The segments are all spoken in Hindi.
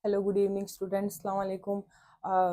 हेलो, गुड इवनिंग स्टूडेंट्स, अस्सलाम वालेकुम।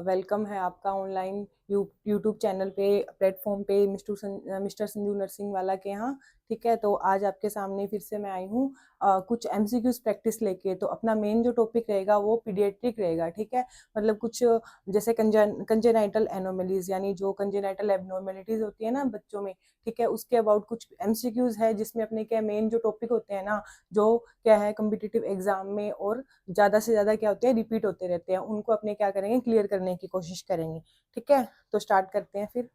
वेलकम है आपका ऑनलाइन यूट्यूब चैनल पे, प्लेटफॉर्म पे, मिस्टर संजू नर्सिंग वाला के यहाँ। ठीक है, तो आज आपके सामने फिर से मैं आई हूँ कुछ एमसीक्यूज प्रैक्टिस लेके। तो अपना मेन जो टॉपिक रहेगा वो पीडियाट्रिक रहेगा। ठीक है, मतलब कुछ जैसे कंजेनाइटल एनोमलीज, यानी जो कंजेनाइटल एबनॉर्मेलिटीज होती है ना बच्चों में। ठीक है, उसके अबाउट कुछ एमसीक्यूज है जिसमें अपने क्या मेन जो टॉपिक होते हैं ना, जो क्या है कम्पिटिटिव एग्जाम में और ज्यादा से ज्यादा क्या होते हैं रिपीट होते रहते हैं, उनको अपने क्या करेंगे क्लियर करने की कोशिश करेंगे। ठीक है, तो स्टार्ट करते हैं फिर।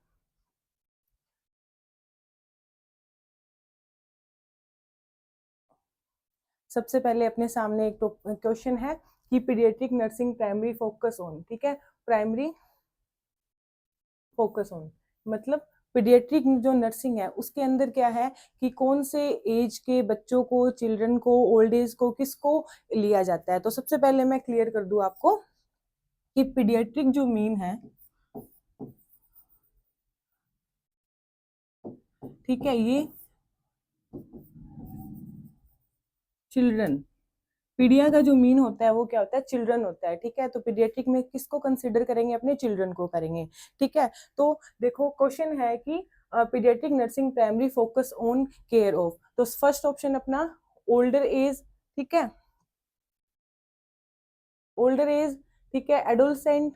सबसे पहले अपने सामने एक क्वेश्चन है कि paediatric nursing primary focus on. ठीक है, प्राइमरी फोकस ऑन मतलब पीडियाट्रिक जो नर्सिंग है उसके अंदर क्या है कि कौन से एज के बच्चों को, चिल्ड्रन को, ओल्ड एज को, किसको लिया जाता है। तो सबसे पहले मैं क्लियर कर दूं आपको कि पीडियाट्रिक जो मीन है, ठीक है, ये चिल्ड्रन, पीडिया का जो मीन होता है वो क्या होता है, चिल्ड्रन होता है। ठीक है, तो पीडियाट्रिक में किसको कंसिडर करेंगे, अपने चिल्ड्रन को करेंगे। ठीक है, तो देखो क्वेश्चन है कि paediatric nursing primary focus on care of. तो फर्स्ट ऑप्शन अपना ओल्डर एज। ठीक है, ओल्डर एज। ठीक है, एडोलसेंट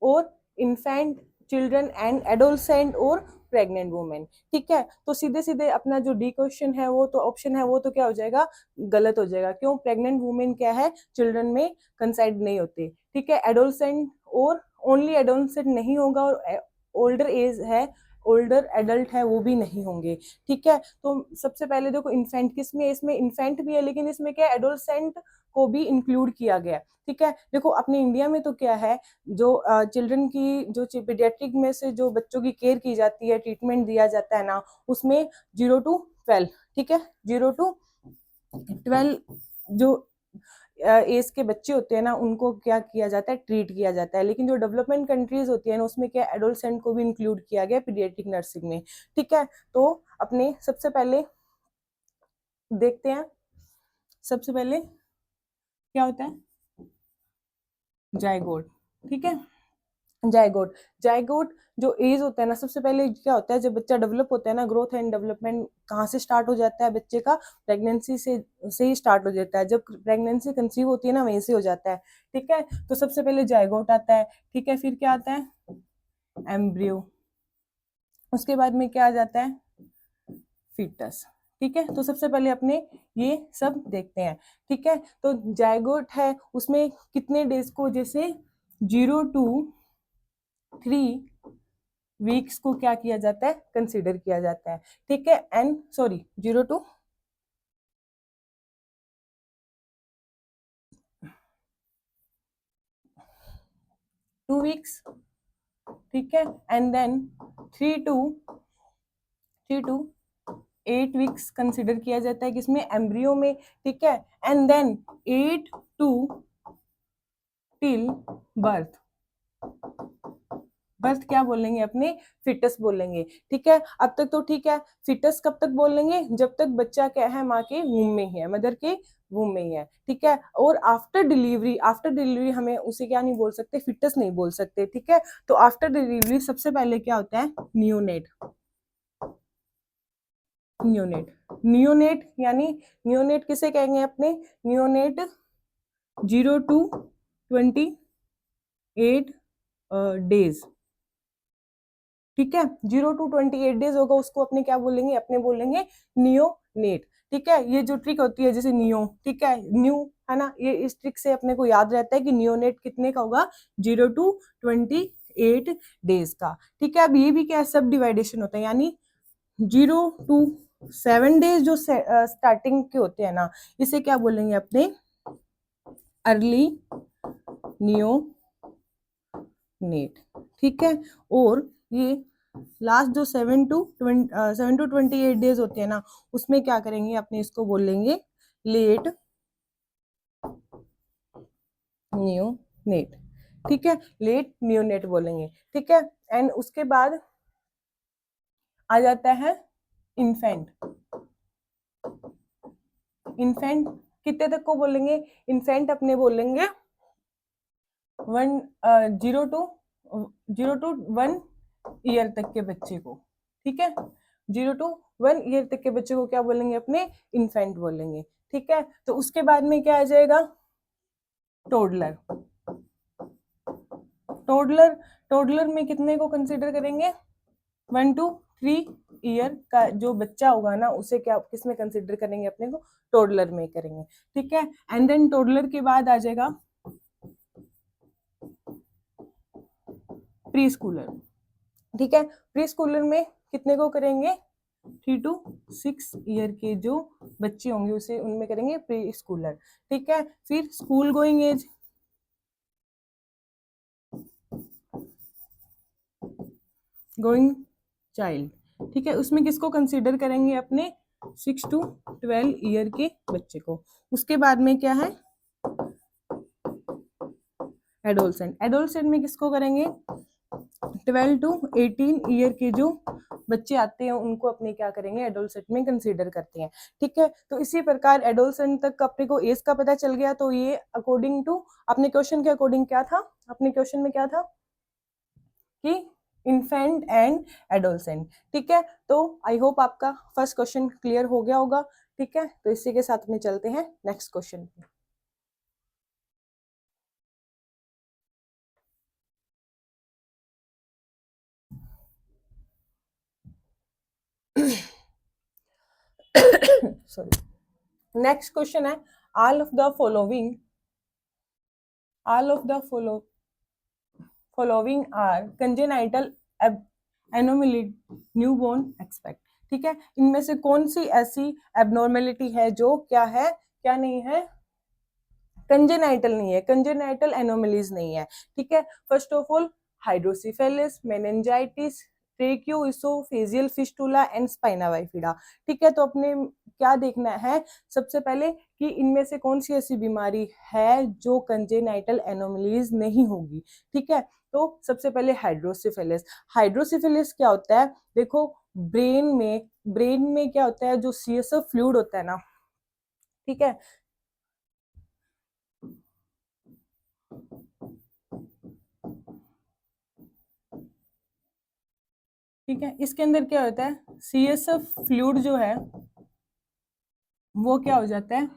और इन्फेंट, चिल्ड्रन एंड एडोलसेंट और प्रेग्नेंट वुमेन। ठीक है, तो सीधे सीधे अपना जो डी क्वेश्चन है वो तो ऑप्शन है वो तो क्या हो जाएगा, गलत हो जाएगा। क्यों, प्रेग्नेंट वुमेन क्या है, चिल्ड्रन में कंसाइड नहीं होती। ठीक है, एडोलसेंट और ओनली एडोलसेंट नहीं होगा, और ओल्डर एज है, ओल्डर एडल्ट है, वो भी नहीं होंगे। ठीक है, तो सबसे पहले देखो इन्फेंट किस में, इसमें इन्फेंट भी है लेकिन इसमें क्या है, एडोलसेंट को भी इंक्लूड किया गया। ठीक है, देखो अपने इंडिया में तो क्या है, जो चिल्ड्रन की जो पीडियाट्रिक में से जो बच्चों की केयर की जाती है, ट्रीटमेंट दिया जाता है ना, उसमें 0 to 12। ठीक है, 0 to 12 जो एज के बच्चे होते हैं ना, उनको क्या किया जाता है, ट्रीट किया जाता है। लेकिन जो डेवलपमेंट कंट्रीज होती है ना, उसमें क्या एडोलसेंट को भी इंक्लूड किया गया पीडियाट्रिक नर्सिंग में। ठीक है, तो अपने सबसे पहले देखते हैं, सबसे पहले क्या होता है, जायगोट। ठीक है, जायगोट, जायगोट जो एज होता है ना, सबसे पहले क्या होता है, जब बच्चा डेवलप होता है ना, ग्रोथ एंड डेवलपमेंट कहाँ से स्टार्ट हो जाता है बच्चे का, प्रेगनेंसी से ही स्टार्ट हो जाता है। जब प्रेगनेंसी कंसीव होती है ना, वहीं से हो जाता है। ठीक है, तो सबसे पहले जायगोट आता है। ठीक है, फिर क्या आता है, एम्ब्रियो, उसके बाद में क्या आ जाता है, फीटस। ठीक है, तो सबसे पहले अपने ये सब देखते हैं। ठीक है, तो जायगोट है उसमें कितने डेज को, जैसे 0 to 3 वीक्स को क्या किया जाता है, कंसिडर किया जाता है। ठीक है, एंड सॉरी 0 to 2 वीक्स। ठीक है, and then 3 to 8 weeks consider किया जाता है किसमें, एम्ब्रियो में। ठीक है, and then 8 to till birth. Birth क्या बोलेंगे अपने, फिटस बोलेंगे। ठीक है, अब तक तो ठीक है। फिटस कब तक बोलेंगे, जब तक बच्चा क्या है, माँ के वूम में ही है, मदर के वूम में ही है। ठीक है, और आफ्टर डिलीवरी, आफ्टर डिलीवरी हमें उसे क्या नहीं बोल सकते, फिटस नहीं बोल सकते। ठीक है, तो आफ्टर डिलीवरी सबसे पहले क्या होता है, नियोनेट। नियोनेट, नियोनेट यानी नियोनेट किसे कहेंगे अपने, नियोनेट 0 to 28 डेज। ठीक है, 0 to 28 डेज होगा, उसको अपने क्या बोलेंगे, अपने बोलेंगे नियोनेट। ठीक है, ये जो ट्रिक होती है जैसे नियो, ठीक है, न्यू है ना, ये इस ट्रिक से अपने को याद रहता है कि नियोनेट कितने का होगा, 0 to 28 डेज का। ठीक है, अब ये भी क्या है, सब डिवाइडेशन होता है, यानी 0 to 7 डेज जो स्टार्टिंग के होते हैं ना, इसे क्या बोलेंगे अपने, अर्ली नियोनेट। ठीक है, और ये लास्ट जो 7 to 28 डेज होते हैं ना, उसमें क्या करेंगे अपने, इसको बोलेंगे लेट नियोनेट। ठीक है, लेट नियोनेट बोलेंगे। ठीक है, एंड उसके बाद आ जाता है इन्फेंट। इन्फेंट कितने तक को बोलेंगे, इन्फेंट अपने बोलेंगे 1 ईयर तक के बच्चे को, ठीक है, 0 to 1 ईयर तक के बच्चे को क्या बोलेंगे, अपने इन्फेंट बोलेंगे, ठीक है। तो उसके बाद में क्या आ जाएगा, टोडलर। टोडलर टोडलर में कितने को कंसिडर करेंगे, 1 to 3 ईयर का जो बच्चा होगा ना, उसे क्या किसमें कंसिडर करेंगे, अपने को टोडलर में करेंगे, ठीक है। एंड देन टोडलर के बाद आ जाएगा प्री स्कूलर, ठीक है। प्री स्कूलर में कितने को करेंगे, 3 to 6 ईयर के जो बच्चे होंगे उसे उनमें करेंगे प्री स्कूलर, ठीक है। फिर school going age, going child, ठीक है, उसमें किसको कंसीडर करेंगे, अपने 6 to 12 ईयर के बच्चे को। उसके बाद में क्या है, एडोलसेंट। एडोलसेंट में किसको करेंगे, 12 to 18 ईयर के जो बच्चे आते हैं उनको अपने क्या करेंगे, एडोलसेंट में कंसीडर करते हैं, ठीक है। तो इसी प्रकार एडोलसेंट तक अपने को एज का पता चल गया। तो ये अकॉर्डिंग टू अपने क्वेश्चन के अकॉर्डिंग क्या था, अपने क्वेश्चन में क्या था कि इन्फेंट एंड एडोलसेंट, ठीक है। तो आई होप आपका फर्स्ट क्वेश्चन क्लियर हो गया होगा, ठीक है। तो इसी के साथ में चलते हैं नेक्स्ट क्वेश्चन पे। सॉरी, नेक्स्ट क्वेश्चन है, all of the following following are congenital anomaly newborn expect, ठीक है। इनमें से कौन सी ऐसी एबनॉर्मेलिटी है जो क्या है, क्या नहीं है, कंजेनाइटल नहीं है, कंजेनाइटल एनोमलीज नहीं है, ठीक है। First of all hydrocephalus, meningitis, tracheoesophageal fistula and spina bifida, ठीक है। तो अपने क्या देखना है, सबसे पहले कि इनमें से कौन सी ऐसी बीमारी है जो कंजेनाइटल एनोमलीज नहीं होगी, ठीक है। तो सबसे पहले हाइड्रोसिफेलिस। हाइड्रोसिफेलिस क्या होता है, देखो ब्रेन में क्या होता है, जो सीएसएफ फ्लूइड होता है ना, ठीक है, ठीक है, इसके अंदर क्या होता है, सीएसएफ फ्लूइड जो है वो क्या हो जाता है,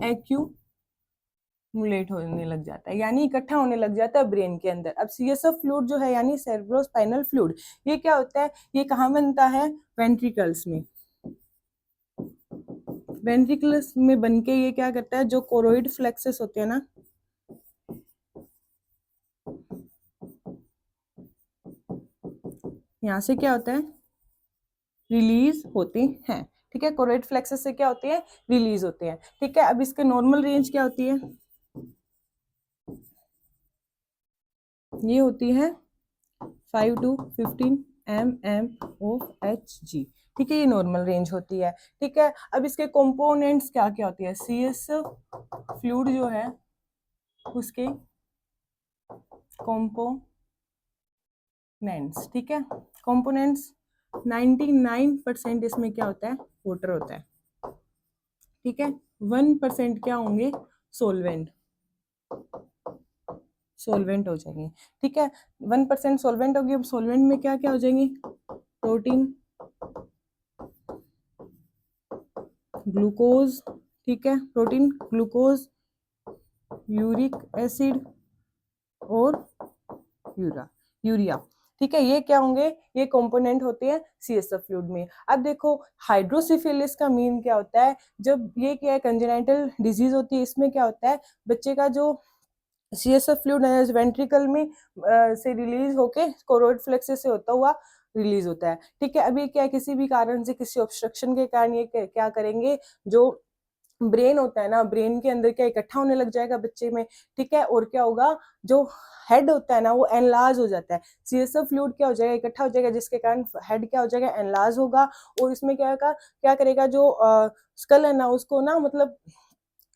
एक्यूमुलेट होने लग जाता है, यानी इकट्ठा होने लग जाता है ब्रेन के अंदर। अब सीएसएफ फ्लूइड जो है यानी सेरेब्रोस्पाइनल फ्लूइड, ये क्या होता है, ये कहाँ बनता है, वेंट्रिकल्स में। वेंट्रिकल्स में बनके ये क्या करता है, जो कोरोइड फ्लेक्सस होते हैं ना, यहाँ से क्या होता है, रिलीज होते हैं, ठीक है। कोरोइड फ्लेक्सस से क्या होते हैं, रिलीज होते हैं, ठीक है। अब इसके नॉर्मल रेंज क्या होती है, ये होती है 5 to 15 mmOHg, ठीक है, ये नॉर्मल रेंज होती है, ठीक है। अब इसके कंपोनेंट्स क्या क्या होती है, सीएस फ्लूइड जो है उसके कंपोनेंट्स, ठीक है, कंपोनेंट्स 99% इसमें क्या होता है, वाटर होता है, ठीक है। 1% क्या होंगे, सोलवेंट सोलवेंट हो जाएंगे, ठीक है। 1% सोलवेंट होगी। अब सोलवेंट में क्या क्या हो जाएंगे, प्रोटीन, ग्लूकोज, ठीक है, प्रोटीन, ग्लूकोज, यूरिक एसिड और यूरिया, ठीक है। ये क्या होंगे, ये कंपोनेंट होते हैं सीएसएफ फ्लूइड में। अब देखो हाइड्रोसिफिलिस का मीन क्या होता है, जब ये क्या है, कंजेनाइटल डिजीज होती है, इसमें क्या होता है, बच्चे का जो सीएसएफ फ्लूइड है वेंट्रिकल में से रिलीज होके कोरोइड फ्लेक्सस से होता हुआ रिलीज होता है, ठीक है। अभी क्या है, किसी भी कारण से, किसी ऑब्स्ट्रक्शन के कारण ये क्या करेंगे, जो ब्रेन होता है ना, ब्रेन के अंदर क्या इकट्ठा होने लग जाएगा बच्चे में, ठीक है। और क्या होगा, जो हेड होता है ना वो एनलार्ज हो जाता है, सीएसएफ फ्लूइड क्या हो जाएगा, इकट्ठा हो जाएगा, जिसके कारण हेड क्या हो जाएगा, एनलार्ज होगा। और इसमें क्या करेगा, जो स्कल है ना उसको ना, मतलब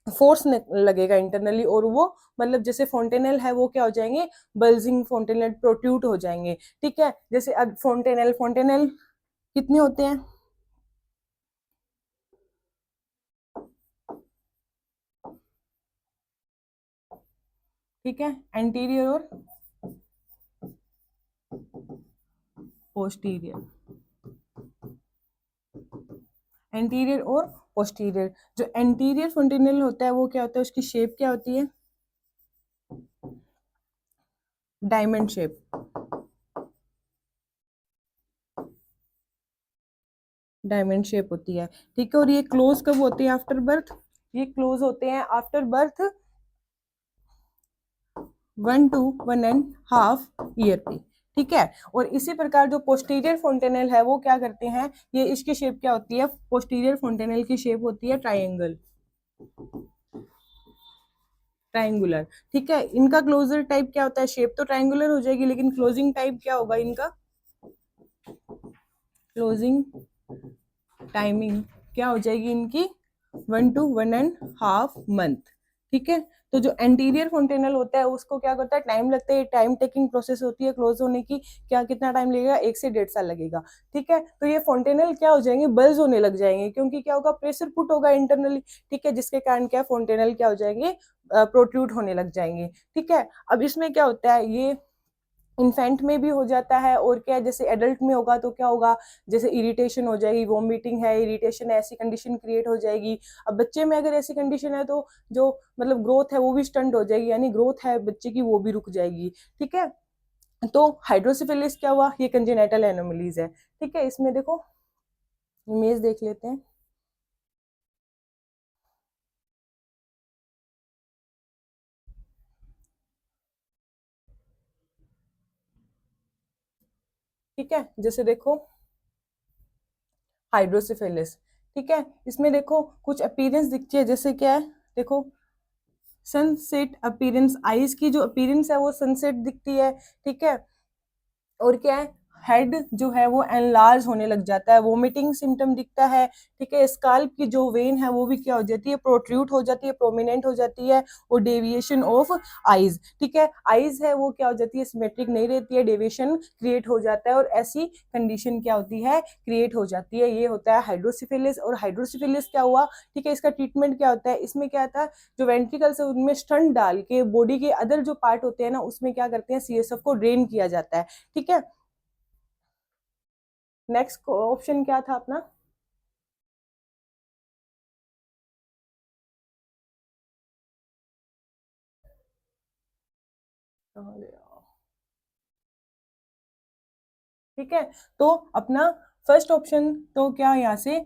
फोर्स लगेगा इंटरनली, और वो मतलब जैसे फोंटेनल है वो क्या हो जाएंगे, बल्जिंग फोंटेनल प्रोट्रूट हो जाएंगे, ठीक है। जैसे अब फोंटेनल कितने होते हैं, ठीक है, एंटीरियर और पोस्टीरियर, एंटीरियर और पोस्टीरियर। जो एंटीरियर फोंटेनल होता है वो क्या होता है, उसकी शेप क्या होती है, डायमंड शेप, डायमंड शेप होती है। ठीक है, और ये क्लोज कब होते हैं, आफ्टर बर्थ, ये क्लोज होते हैं आफ्टर बर्थ 1 to 1.5 ईयर पे। ठीक है, और इसी प्रकार जो पोस्टीरियर फोंटेनल है वो क्या करते हैं, ये इसकी शेप क्या होती है, पोस्टीरियर फोंटेनल की शेप होती है ट्राइंगल, ट्राइंगुलर। ठीक है, इनका क्लोजर टाइप क्या होता है, शेप तो ट्राइंगुलर हो जाएगी लेकिन क्लोजिंग टाइप क्या होगा इनका, क्लोजिंग टाइमिंग क्या हो जाएगी इनकी, 1 to 1.5 मंथ। ठीक है, तो जो एंटीरियर फोंटेनल होता है उसको क्या करता है, टाइम लगता है, टाइम टेकिंग प्रोसेस होती है क्लोज होने की। क्या कितना टाइम लगेगा, 1 से 1.5 साल लगेगा। ठीक है, तो ये फोंटेनल क्या हो जाएंगे, बल्ज होने लग जाएंगे, क्योंकि क्या होगा, प्रेशर पुट होगा इंटरनली। ठीक है, जिसके कारण क्या फोंटेनल क्या हो जाएंगे, प्रोट्रूड होने लग जाएंगे। ठीक है, अब इसमें क्या होता है, ये इन्फेंट में भी हो जाता है, और क्या है, जैसे एडल्ट में होगा तो क्या होगा, जैसे इरिटेशन हो जाएगी, वॉमिटिंग है, इरिटेशन है, ऐसी कंडीशन क्रिएट हो जाएगी। अब बच्चे में अगर ऐसी कंडीशन है तो जो मतलब ग्रोथ है वो भी स्टंट हो जाएगी, यानी ग्रोथ है बच्चे की वो भी रुक जाएगी। ठीक है, तो हाइड्रोसिफिलिस क्या हुआ, ये कंजेनाइटल एनोमलीज है। ठीक है, इसमें देखो इमेज देख लेते हैं। ठीक है, जैसे देखो हाइड्रोसिफिलिस। ठीक है, इसमें देखो कुछ अपीयरेंस दिखती है, जैसे क्या है, देखो सनसेट अपीयरेंस, आईज की जो अपीयरेंस है वो सनसेट दिखती है। ठीक है, और क्या है, हेड जो है वो एनलार्ज होने लग जाता है, वोमिटिंग सिम्टम दिखता है। ठीक है, स्काल्प की जो वेन है वो भी क्या हो जाती है, प्रोट्रूट हो जाती है, प्रोमिनेंट हो जाती है, और डेविएशन ऑफ आईज। ठीक है, आईज है वो क्या हो जाती है, सिमेट्रिक नहीं रहती है, डेविएशन क्रिएट हो जाता है, और ऐसी कंडीशन क्या होती है, क्रिएट हो जाती है। ये होता है हाइड्रोसिफिलिस। और हाइड्रोसिफिलिस क्या हुआ, ठीक है, इसका ट्रीटमेंट क्या होता है, इसमें क्या था, जो वेंट्रिकल्स है उनमें स्टंट डाल के बॉडी के अदर जो पार्ट होते हैं ना उसमें क्या करते हैं, सीएसएफ को ड्रेन किया जाता है। ठीक है, नेक्स्ट ऑप्शन क्या था अपना, ठीक है, तो अपना फर्स्ट ऑप्शन तो क्या यहाँ से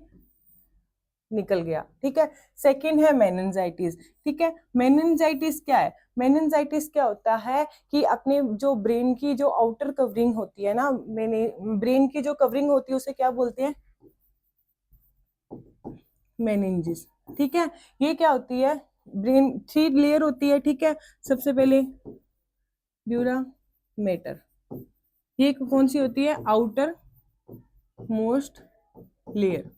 निकल गया। ठीक है, सेकंड है मेनिंजाइटिस। ठीक है, मेनिंजाइटिस क्या है, मेनिंजाइटिस क्या होता है कि अपने जो ब्रेन की जो आउटर कवरिंग होती है ना, मैंने ब्रेन की जो कवरिंग होती है उसे क्या बोलते हैं, मेनिंजिस। ठीक है, ये क्या होती है, ब्रेन 3 लेयर होती है। ठीक है, सबसे पहले ड्यूरा मेटर, ये कौन सी होती है, आउटर मोस्ट लेयर।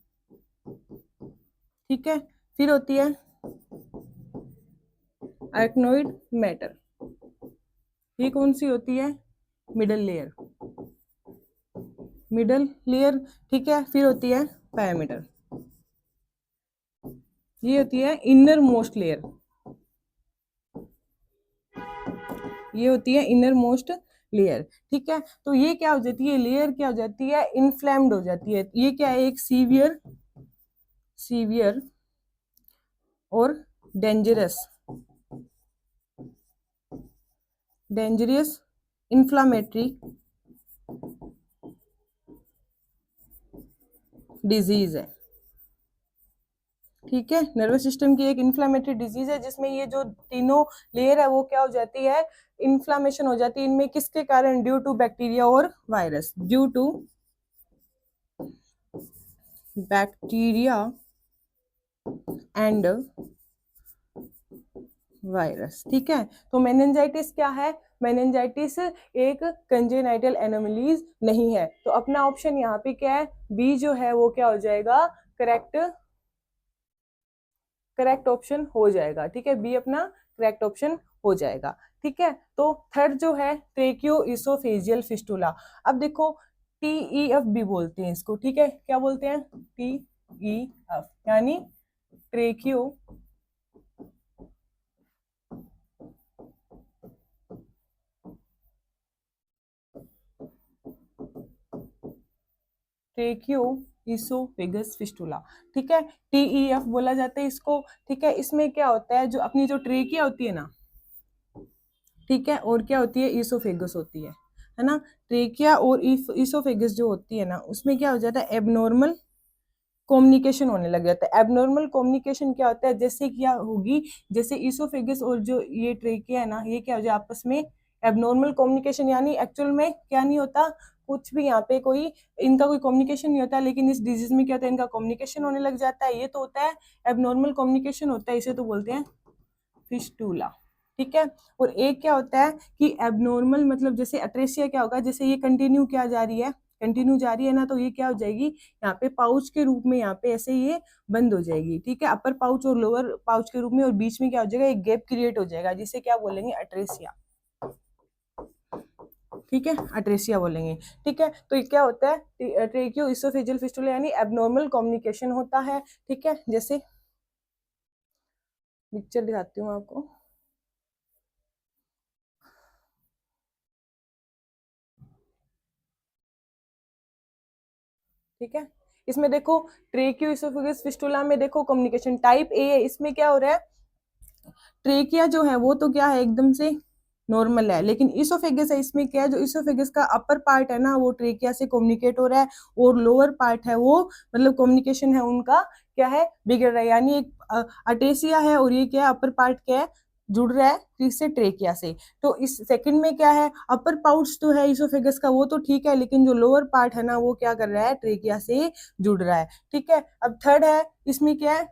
ठीक है, फिर होती है आर्कनोइड मैटर, ये कौन सी होती है, मिडल लेयर, मिडल लेयर। ठीक है, फिर होती है पैरामीटर, ये होती है इनर मोस्ट लेयर, ये होती है इनर मोस्ट लेयर। ठीक है, तो ये क्या हो जाती है, लेयर क्या हो जाती है, इन्फ्लेम्ड हो जाती है। ये क्या है, एक सीवियर, सीवियर और डेंजरस, डेंजरस इन्फ्लामेटरी डिजीज है। ठीक है, नर्वस सिस्टम की एक इन्फ्लामेटरी डिजीज है जिसमें ये जो तीनों लेयर है वो क्या हो जाती है, इन्फ्लामेशन हो जाती है इनमें, किसके कारण, ड्यू टू बैक्टीरिया और वायरस, due to bacteria and virus. ठीक है, तो मेनिंजाइटिस क्या है, मेनिंजाइटिस एक कंजेनाइटल एनोमलीज नहीं है। तो अपना ऑप्शन यहाँ पे क्या है, बी जो है वो क्या हो जाएगा, करेक्ट, करेक्ट ऑप्शन हो जाएगा। ठीक है, बी अपना करेक्ट ऑप्शन हो जाएगा। ठीक है, तो थर्ड जो है ट्रेकियो इसोफेजियल फिस्टुला। अब देखो TEF भी बोलते हैं इसको। ठीक है, क्या बोलते हैं, TEF यानी ट्रेकियो ट्रेकियो इसोफेगस फिस्टुला, ठीक है, TEF बोला जाता है इसको, ठीक है। इसमें क्या होता है, जो अपनी जो ट्रेकिया होती है ना, ठीक है, और क्या होती है, इसोफेगस होती है ना। ट्रेकिया और इसोफेगस जो होती है ना, उसमें क्या हो जाता है, एबनॉर्मल कम्युनिकेशन होने लग जाता है। एबनॉर्मल कम्युनिकेशन क्या होता है, जैसे क्या होगी, जैसे इसोफेगस और जो ये ट्रेकिया है ना, ये क्या हो जाए आपस में एबनॉर्मल कम्युनिकेशन, यानी एक्चुअल में क्या नहीं होता, कुछ भी यहाँ पे कोई इनका कोई कम्युनिकेशन नहीं होता, लेकिन इस डिजीज में क्या होता है, इनका कम्युनिकेशन होने लग जाता है। ये तो होता है एबनॉर्मल कम्युनिकेशन होता है, इसे तो बोलते हैं फिस्टूला, ठीक है। और एक क्या होता है कि एबनॉर्मल मतलब जैसे अट्रेसिया क्या होगा, जैसे ये कंटिन्यू क्या जा रही है, कंटिन्यू जा रही है ना, तो ये क्या हो जाएगी, यहाँ पे पाउच के रूप में, यहाँ पे ऐसे ये बंद हो जाएगी, ठीक है, अपर पाउच और लोअर पाउच के रूप में, और बीच में क्या हो जाएगा, एक गैप क्रिएट हो जाएगा, जिसे क्या बोलेंगे, अट्रेसिया, ठीक है, अट्रेसिया बोलेंगे, ठीक है। तो ये क्या होता है, ट्रेकियो इसोफेजियल फिस्टुला यानी एबनॉर्मल कम्युनिकेशन होता है, ठीक है। जैसे पिक्चर दिखाती हूँ आपको, ठीक है। इसमें देखो ट्रेकियो इसोफेगस फिस्टुला में देखो कम्युनिकेशन टाइप ए है, इसमें क्या हो रहा है, ट्रेकिया जो है वो तो क्या है, एकदम से नॉर्मल है, लेकिन इसोफेगस है, इसमें क्या है, जो इसोफेगस का अपर पार्ट है ना, वो ट्रेकिया से कम्युनिकेट हो रहा है, और लोअर पार्ट है वो मतलब कम्युनिकेशन है उनका क्या है, बिगड़ रहा है, यानी एक अटेसिया है, और ये क्या है, अपर पार्ट क्या है, जुड़ रहा है किससे, ट्रेकिया से। तो इस सेकंड में क्या है, अपर पाउच तो है इसोफेगस का, वो तो ठीक है, लेकिन जो लोअर पार्ट है ना, वो क्या कर रहा है, ट्रेकिया से जुड़ रहा है, ठीक है। अब थर्ड है, इसमें क्या है,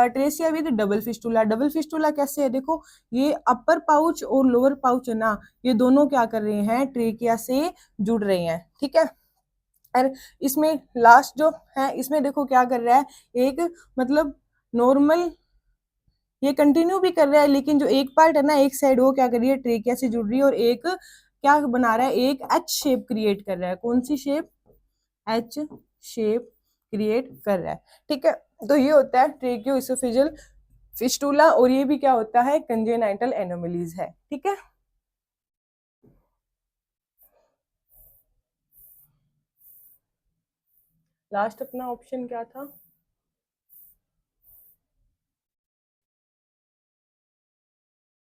atresia with double fistula. Double fistula कैसे है, देखो ये अपर पाउच और लोअर पाउच है ना, ये दोनों क्या कर रहे हैं, ट्रेकिया से जुड़ रहे हैं, ठीक है। और इसमें लास्ट जो है, इसमें देखो क्या कर रहा है, एक मतलब नॉर्मल ये कंटिन्यू भी कर रहा है, लेकिन जो एक पार्ट है ना, एक साइड, वो क्या कर रही है, ट्रेकिया से जुड़ रही है, और एक क्या बना रहा है, एक एच शेप क्रिएट कर रहा है। कौन सी शेप, एच शेप क्रिएट कर रहा है, ठीक है। तो ये होता है ट्रेकियो इसोफेजियल फिस्टुला, और ये भी क्या होता है, कंजेनाइटल एनोमलीज है, ठीक है। लास्ट अपना ऑप्शन क्या था,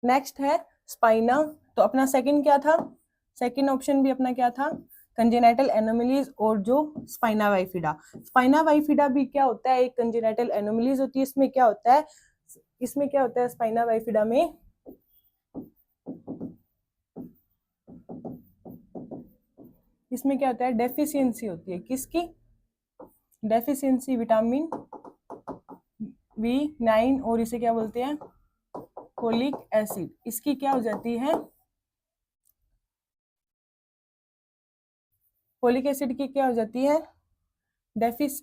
नेक्स्ट है स्पाइना। तो अपना सेकंड क्या था, सेकंड ऑप्शन भी अपना क्या था, कंजेनाइटल एनोमलीज और जो स्पाइना वाइफिडा। स्पाइना वाइफिडा भी क्या होता है, एक कंजेनाइटल एनोमलीज होती है। इसमें क्या होता है, इसमें क्या होता है, स्पाइना वाइफिडा में इसमें क्या होता है, डेफिशिएंसी होती है, किसकी, डेफिशिएंसी विटामिन B9, और इसे क्या बोलते हैं, फोलिक एसिड, इसकी क्या हो जाती है, फोलिक एसिड की क्या हो जाती है, डेफिस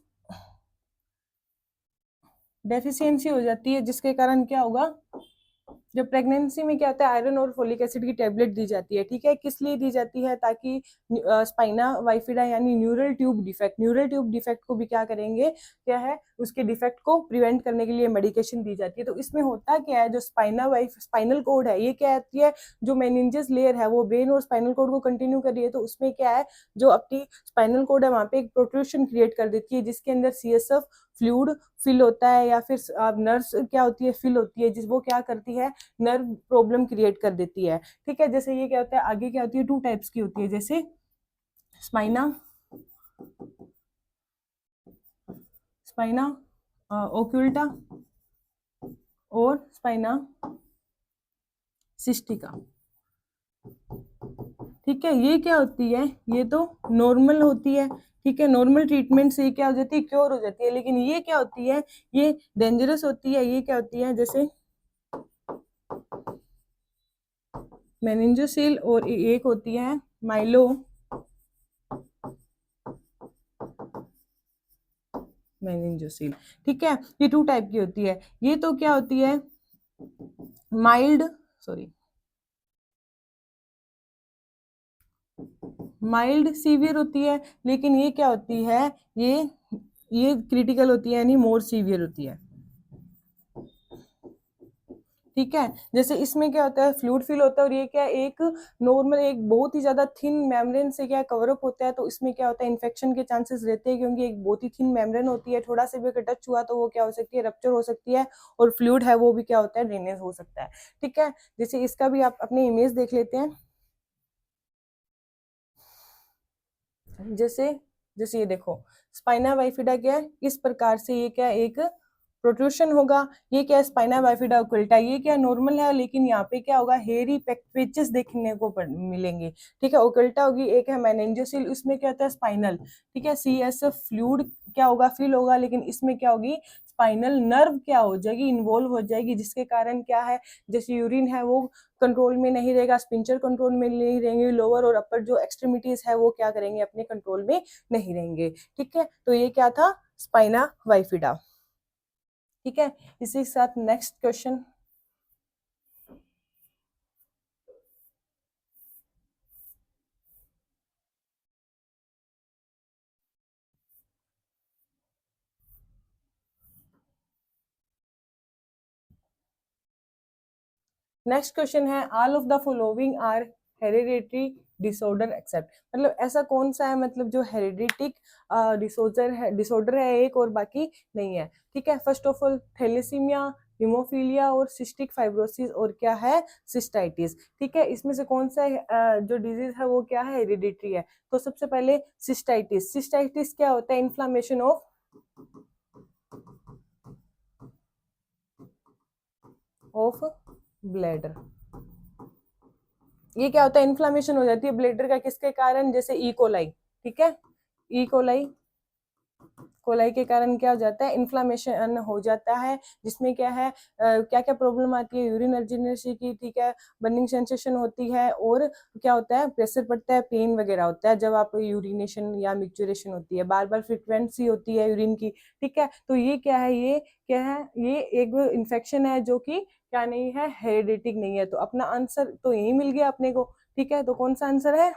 डेफिशिएंसी हो जाती है, जिसके कारण क्या होगा, जब प्रेगनेंसी में क्या होता है, आयरन और फोलिक एसिड की टेबलेट दी जाती है, ठीक है, किस लिए दी जाती है, ताकि स्पाइना वाइफिडा यानी neural tube defect, neural tube defect को भी क्या करेंगे, क्या है, उसके डिफेक्ट को प्रिवेंट करने के लिए मेडिकेशन दी जाती है। तो इसमें होता क्या है, जो स्पाइनल कोड है, ये क्या आती है, जो मेनिंजेस लेयर है वो ब्रेन और स्पाइनल कोड को कंटिन्यू कर रही है, तो उसमें क्या है, जो अपनी स्पाइनल कोड है वहां पे एक प्रोट्रूशन क्रिएट कर देती है, जिसके अंदर CSF फ्लूइड फिल होता है, या फिर नर्व्स क्या होती है, फिल होती है, जिस वो क्या करती है, नर्व प्रॉब्लम क्रिएट कर देती है, ठीक है। जैसे ये क्या होता है, आगे क्या होती है, टू टाइप्स की होती है, जैसे स्पाइना स्पाइना ओक्यूल्टा और स्पाइना सिस्टिका, ठीक है। ये क्या होती है, ये तो नॉर्मल होती है, ठीक है, नॉर्मल ट्रीटमेंट से क्या हो जाती है, क्योर हो जाती है। लेकिन ये क्या होती है, ये डेंजरस होती है। ये क्या होती है, जैसे मेनिंजोसील, और एक होती है माइलो मेनिंजोसील, ठीक है। ये टू टाइप की होती है। ये तो क्या होती है, माइल्ड, सॉरी, माइल्ड सीवियर होती है, लेकिन ये क्या होती है, ये क्रिटिकल होती है, यानी मोर सीवियर होती है, ठीक है। जैसे इसमें क्या होता है, फ्लूइड फिल होता है, और ये क्या है, एक नॉर्मल, एक बहुत ही ज्यादा थिन मेम्ब्रेन से क्या कवर अप होता है, तो इसमें क्या होता है, इन्फेक्शन के चांसेस रहते हैं, क्योंकि एक बहुत ही थिन मेम्ब्रेन होती है, थोड़ा सा भी अगर टच हुआ तो वो क्या हो सकती है, रप्चर हो सकती है, और फ्लूइड है वो भी क्या होता है, ड्रेनेज हो सकता है। ठीक है, जैसे इसका भी आप अपने इमेज देख लेते हैं। जैसे जैसे ये देखो, स्पाइना बाइफिडा क्या है, इस प्रकार से ये क्या है, एक प्रोट्रूशन होगा। ये क्या है, स्पाइना बाइफिडा ओकल्टा, ये क्या नॉर्मल है, लेकिन यहाँ पे क्या होगा, हेयरी पैचेस देखने को मिलेंगे। ठीक है, ओकल्टा होगी, एक है मेनिंजोसिल, उसमें क्या होता है, स्पाइनल। ठीक है, सी एस फ्लूइड क्या होगा, फिल होगा, लेकिन इसमें क्या होगी, स्पाइनल नर्व क्या हो जाएगी, इन्वॉल्व हो जाएगी, जिसके कारण क्या है, जैसे यूरिन है वो कंट्रोल में नहीं रहेगा, स्पिंचर कंट्रोल में नहीं रहेंगे, लोअर और अपर जो एक्सट्रीमिटीज है वो क्या करेंगे, अपने कंट्रोल में नहीं रहेंगे। ठीक है, तो ये क्या था, स्पाइना बाइफिडा। ठीक है, इसी के साथ नेक्स्ट क्वेश्चन। नेक्स्ट क्वेश्चन है, all of the following are hereditary disorder except, मतलब ऐसा कौन सा है, मतलब जो हेरिडिटिक डिसऑर्डर है एक, और बाकी नहीं है। ठीक है, first of all thalassemia, hemophilia और सिस्टिक फाइब्रोसिस, और क्या है, सिस्टाइटिस। ठीक है, इसमें से कौन सा जो डिजीज है वो क्या है, हेरिडिटरी है। तो सबसे पहले सिस्टाइटिस। सिस्टाइटिस क्या होता है, इन्फ्लामेशन ऑफ ब्लैडर। ये क्या होता है, इन्फ्लामेशन हो जाती है ब्लैडर का, किसके कारण, जैसे ई कोलाई। ठीक है, ई कोलाई, कोलाई के कारण क्या हो जाता है, इन्फ्लामेशन हो जाता है, जिसमें क्या है, क्या क्या प्रॉब्लम आती है, यूरिन अर्जेंसी की। ठीक है, बर्निंग सेंसेशन होती है, और क्या होता है, प्रेशर पड़ता है, पेन वगैरह होता है जब आप यूरिनेशन या मिक्चुरेशन होती है, बार बार फ्रिक्वेंसी होती है यूरिन की। ठीक है, तो ये क्या है, ये क्या है, ये एक इन्फेक्शन है जो कि क्या नहीं है, हेरिडिटिक नहीं है। तो अपना आंसर तो यही मिल गया अपने को। ठीक है, तो कौन सा आंसर है,